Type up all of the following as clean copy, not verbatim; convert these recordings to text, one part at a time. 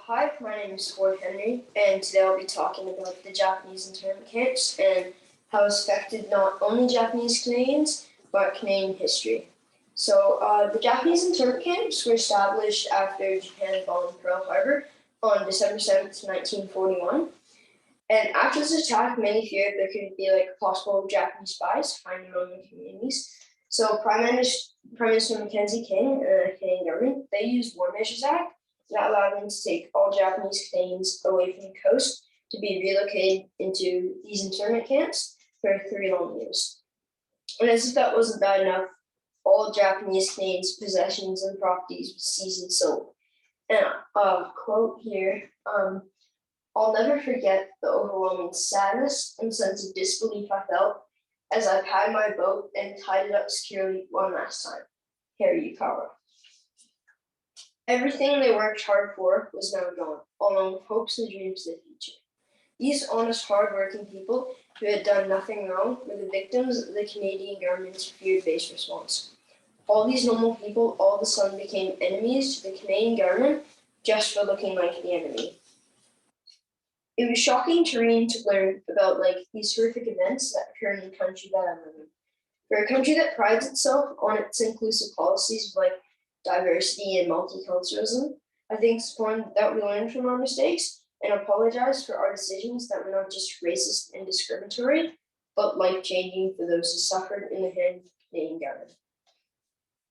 Hi, my name is Ford Henry, and today I'll be talking about the Japanese internment camps and how it's affected not only Japanese Canadians, but Canadian history. The Japanese internment camps were established after Japan bombed Pearl Harbor on December 7th, 1941. And after this attack, many feared there could be possible Japanese spies hiding among the communities. So Prime Minister Mackenzie King and the Canadian government, they used War Measures Act that allowed them to take all Japanese Canadians away from the coast to be relocated into these internment camps for 3 long years. And as if that wasn't bad enough, all Japanese Canadians' possessions and properties were seized and sold. And quote here, I'll never forget the overwhelming sadness and sense of disbelief I felt as I paddled my boat and tied it up securely one last time. Harry Yukawa. Everything they worked hard for was now gone, along with hopes and dreams of the future. These honest, hard-working people who had done nothing wrong were the victims of the Canadian government's fear-based response. All these normal people all of a sudden became enemies to the Canadian government just for looking like the enemy. It was shocking to learn about these horrific events that occur in the country that I'm living. For a country that prides itself on its inclusive policies of diversity and multiculturalism, I think it's important that we learn from our mistakes and apologize for our decisions that were not just racist and discriminatory, but life-changing for those who suffered in the hands of the Canadian government.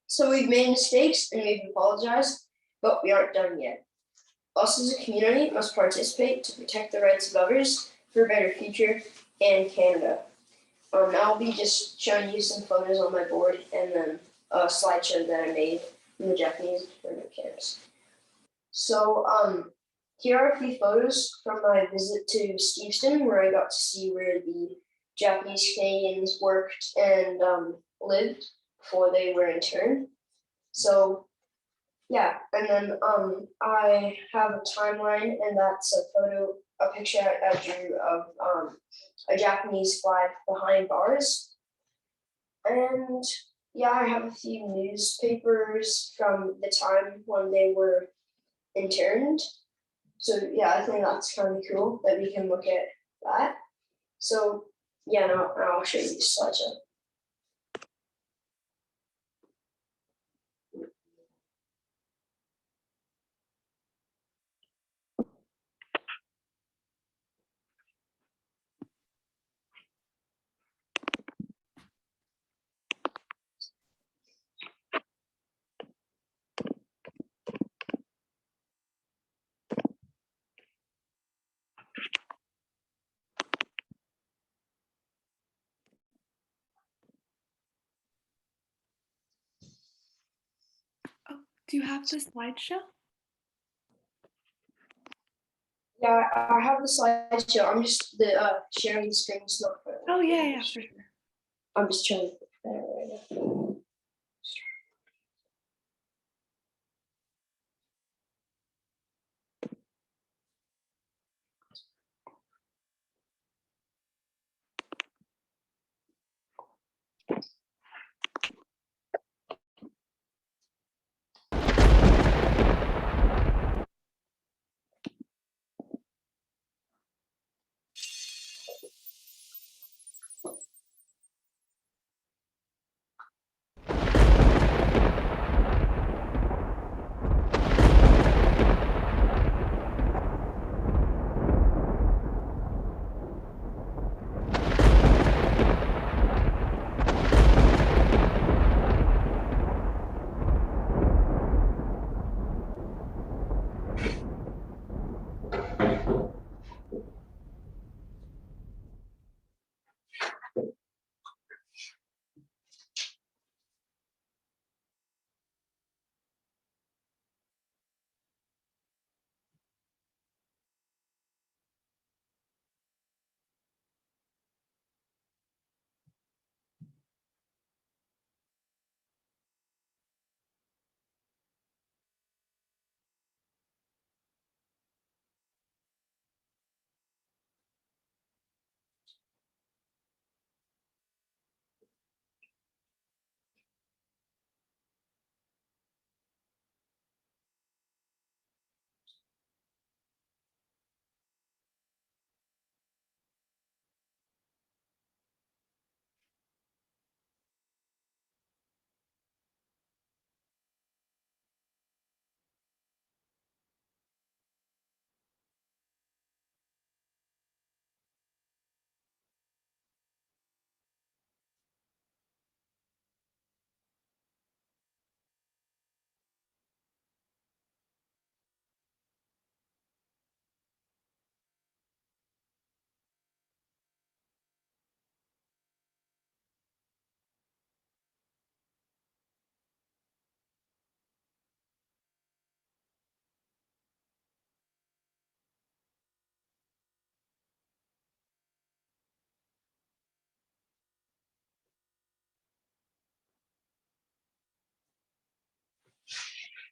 So we've made mistakes and we've apologized, but we aren't done yet. Us as a community must participate to protect the rights of others for a better future and Canada. I'll be just showing you some photos on my board and then a slideshow that I made from the Japanese internment camps. Here are a few photos from my visit to Steveston, where I got to see where the Japanese Canadians worked and lived before they were interned. And then I have a timeline, and that's a picture I drew of a Japanese flag behind bars. And I have a few newspapers from the time when they were interned. I think that's kind of cool that we can look at that. I'll show you the slideshow. Do you have the slideshow? Yeah, I have the slideshow. I'm just sharing the screen. It's not for. Oh yeah, for sure. I'm just trying to put that right now.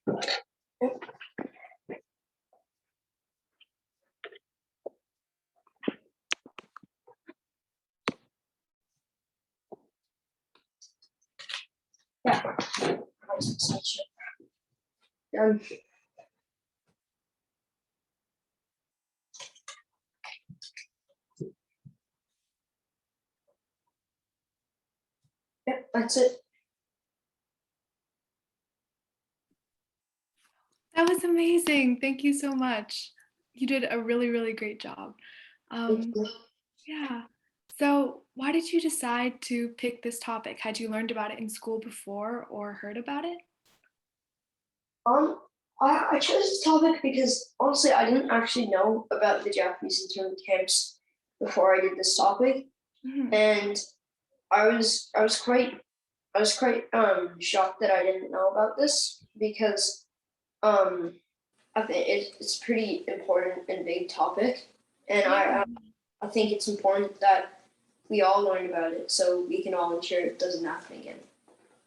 Yeah. Done. Yep, that's it. That was amazing. Thank you so much. You did a really, really great job. Thank Um, you. yeah. So, why did you decide to pick this topic? Had you learned about it in school before or heard about it? Um, I chose this topic because honestly, I didn't actually know about the Japanese internment camps before I did this topic, Mhm. and I was quite shocked that I didn't know about this because um I think it's pretty important and big topic, and Yeah. I think it's important that we all learn about it so we can all ensure it doesn't happen again.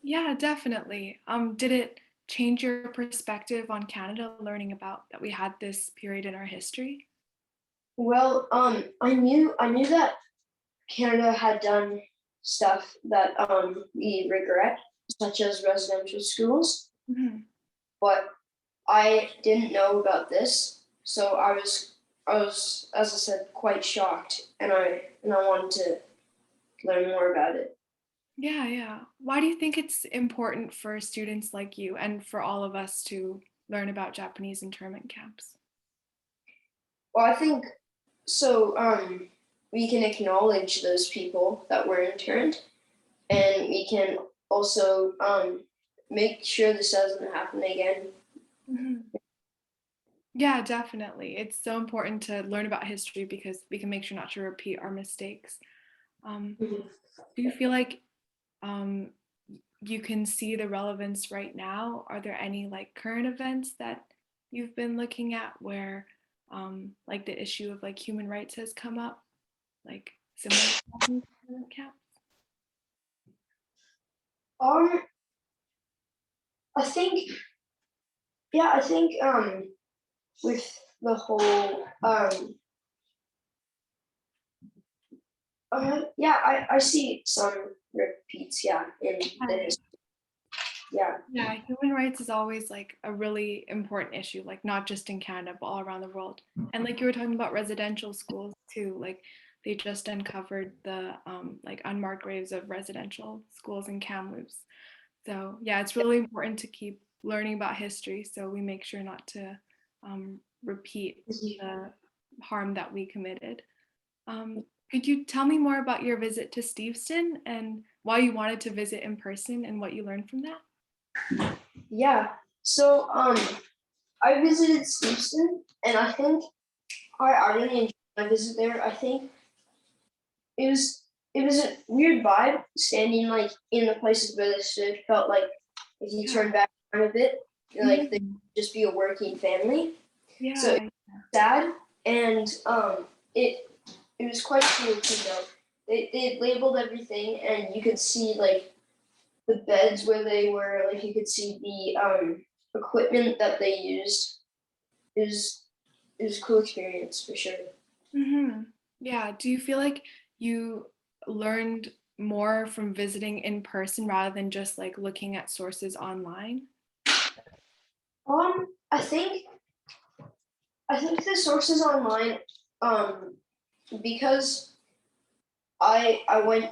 Yeah, definitely. Did it change your perspective on Canada learning about that we had this period in our history? Well, I knew that Canada had done stuff that we regret, such as residential schools, Mhm. but I didn't know about this, so I was, as I said, quite shocked, and I wanted to learn more about it. Yeah, yeah. Why do you think it's important for students like you and for all of us to learn about Japanese internment camps? Well, I think so. We can acknowledge those people that were interned, and we can also make sure this doesn't happen again. Mhm. Yeah, definitely. It's so important to learn about history because we can make sure not to repeat our mistakes. Um, Mhm. do you feel like um, you can see the relevance right now? Are there any like current events that you've been looking at where like the issue of like human rights has come up, like similar to Japanese internment camps? Um, I think, yeah, I think with the whole yeah, I see some repeats, yeah, in the history, yeah. Yeah, human rights is always like a really important issue, like not just in Canada, but all around the world. And like you were talking about residential schools too, like they just uncovered the like unmarked graves of residential schools in Kamloops. So yeah, it's really important to keep learning about history so we make sure not to repeat the harm that we committed. Could you tell me more about your visit to Steveston and why you wanted to visit in person and what you learned from that? Yeah. So I visited Steveston, and I think I really enjoyed my visit there. I think it was a weird vibe standing like in the places where they stood. Felt like if you Yeah. turn back time a bit, like they Mhm. just be a working family. So it's Yeah. sad, and it was quite cool to know. They labeled everything, and you could see like the beds where they were. Like you could see the equipment that they used. It was it was a cool experience for sure. Hmm. Yeah. Do you feel like you learned more from visiting in person rather than just like looking at sources online? Um, I think I think the sources online, um, because I went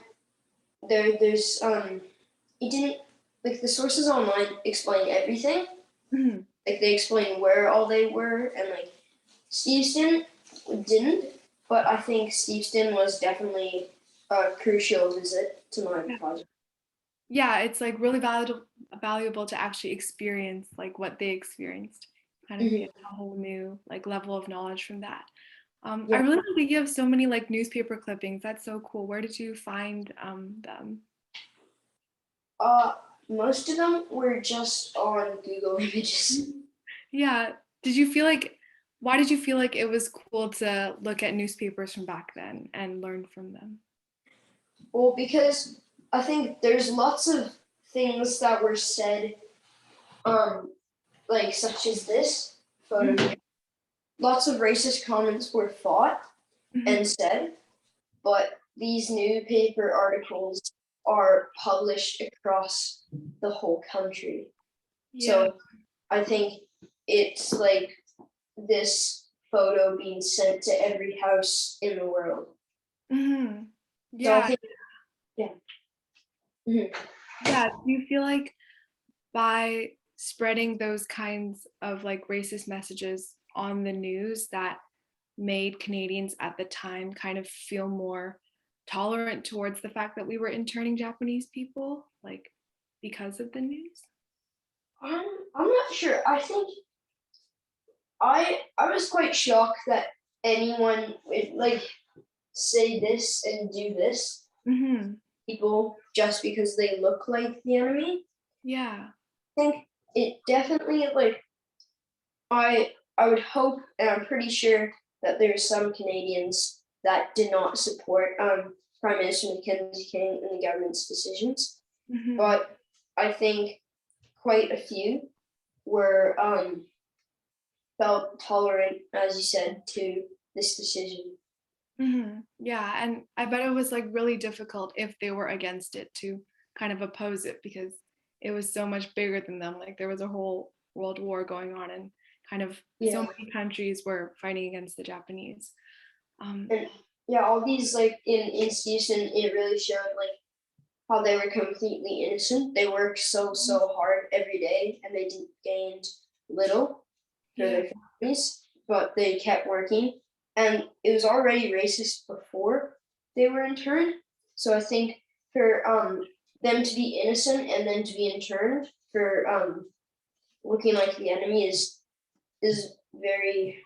there. There's it didn't like the sources online explain everything. Mhm. Like they explain where all they were, and like Steveston didn't, but I think Steveston was definitely a crucial visit to my Yeah. project. Yeah, it's like really valuable to actually experience like what they experienced. Kind of Hmm. get a whole new like level of knowledge from that. I Yeah. really love that you have so many like newspaper clippings. That's so cool. Where did you find them? Uh, Most of them were just on Google Images. Yeah. Did you feel like, why did you feel like it was cool to look at newspapers from back then and learn from them? Well, because I think there's lots of things that were said, um, like such as this photo here, lots of racist comments were thought and said, but these newspaper articles are published across the whole country. Yeah. So I think it's like this photo being sent to every house in the world. Mm-hmm. So I Yeah. think, yeah. Mhm. Yeah. Do you feel like by spreading those kinds of like racist messages on the news that made Canadians at the time kind of feel more tolerant towards the fact that we were interning Japanese people, like because of the news? I'm not sure. I think I was quite shocked that anyone would like say this and do this. Mm-hmm. People just because they look like the enemy. Yeah. I think it definitely like I would hope and I'm pretty sure that there's some Canadians that did not support Prime Minister Mackenzie King and the government's decisions. Mm-hmm. But I think quite a few were felt tolerant, as you said, to this decision. Mm-hmm. Yeah, and I bet it was like really difficult if they were against it to kind of oppose it because it was so much bigger than them. Like there was a whole world war going on, and kind of so Yeah. many countries were fighting against the Japanese. And yeah, all these like in season, it really showed like how they were completely innocent. They worked so hard every day, and they didn't gained little for Yeah. their families, but they kept working. And it was already racist before they were interned. So I think for them to be innocent and then to be interned for looking like the enemy is very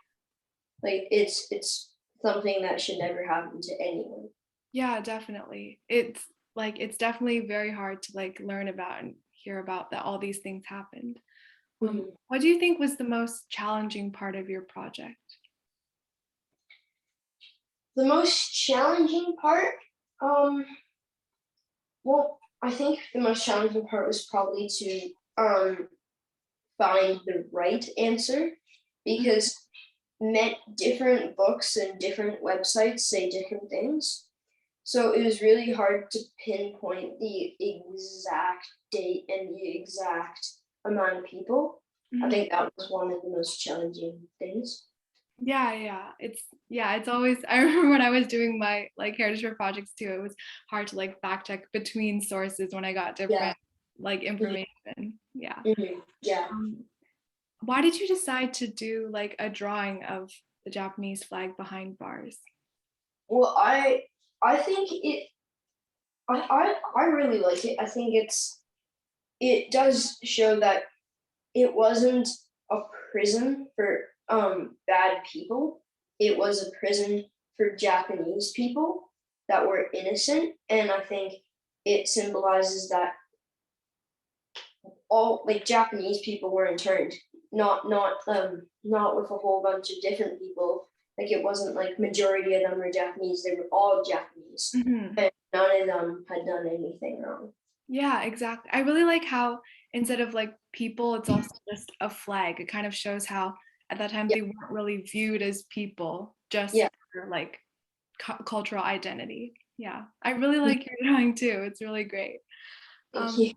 like it's something that should never happen to anyone. Yeah, definitely. It's definitely very hard to like learn about and hear about that all these things happened. Mhm. What do you think was the most challenging part of your project? The most challenging part, um, well, I think the most challenging part was probably to find the right answer because different books and different websites say different things. So it was really hard to pinpoint the exact date and the exact amount of people. I Mhm. think that was one of the most challenging things. It's always I remember when I was doing my like heritage Fair projects too, it was hard to like fact check between sources when I got Yeah. different like information. Yeah. Yeah. Um, why did you decide to do like a drawing of the Japanese flag behind bars? Well, I think I really like it. I think it does show that it wasn't a prison for bad people. It was a prison for Japanese people that were innocent, and I think it symbolizes that all like Japanese people were interned, not with a whole bunch of different people. Like it wasn't like majority of them were Japanese; they were all Japanese, Mhm. and none of them had done anything wrong. Yeah, exactly. I really like how instead of like people, it's also just a flag. It kind of shows how at that time Yeah, they weren't really viewed as people, just yeah. for like cultural identity. Yeah, I really like your drawing too. It's really great. Thank Um, you.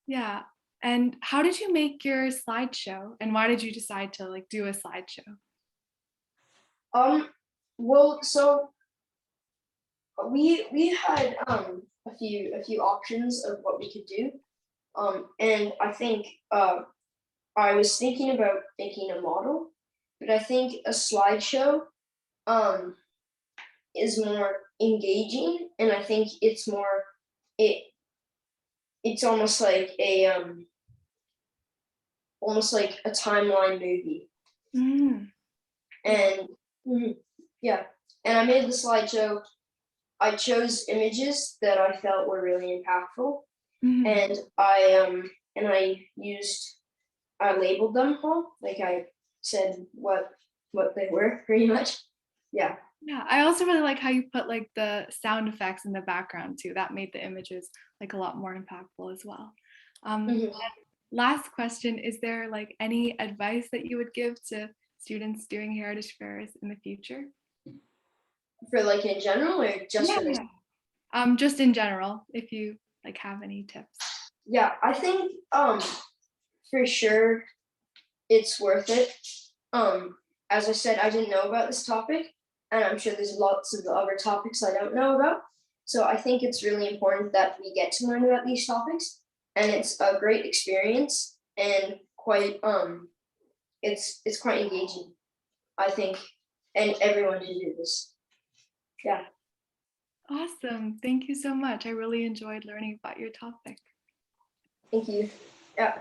yeah. And how did you make your slideshow? And why did you decide to like do a slideshow? Um, well, so we had a few options of what we could do. And I think I was thinking about making a model, but I think a slideshow um is more engaging, and I think it it's almost like a timeline movie. Mm, yeah. And yeah, and I made the slideshow. I chose images that I felt were really impactful, Mhm. and I labeled them all. Like I said what they were pretty much. Yeah. Yeah, I also really like how you put like the sound effects in the background too. That made the images like a lot more impactful as well. Um, Mhm. last question, is there like any advice that you would give to students doing heritage fairs in the future? For like in general or just for this? Just in general, if you like have any tips. Yeah, I think for sure it's worth it. As I said, I didn't know about this topic, and I'm sure there's lots of other topics I don't know about. So I think it's really important that we get to learn about these topics, and it's a great experience and quite it's quite engaging, I think, and everyone should do this. Yeah, Awesome. Thank you so much. I really enjoyed learning about your topic. thank you. Yeah.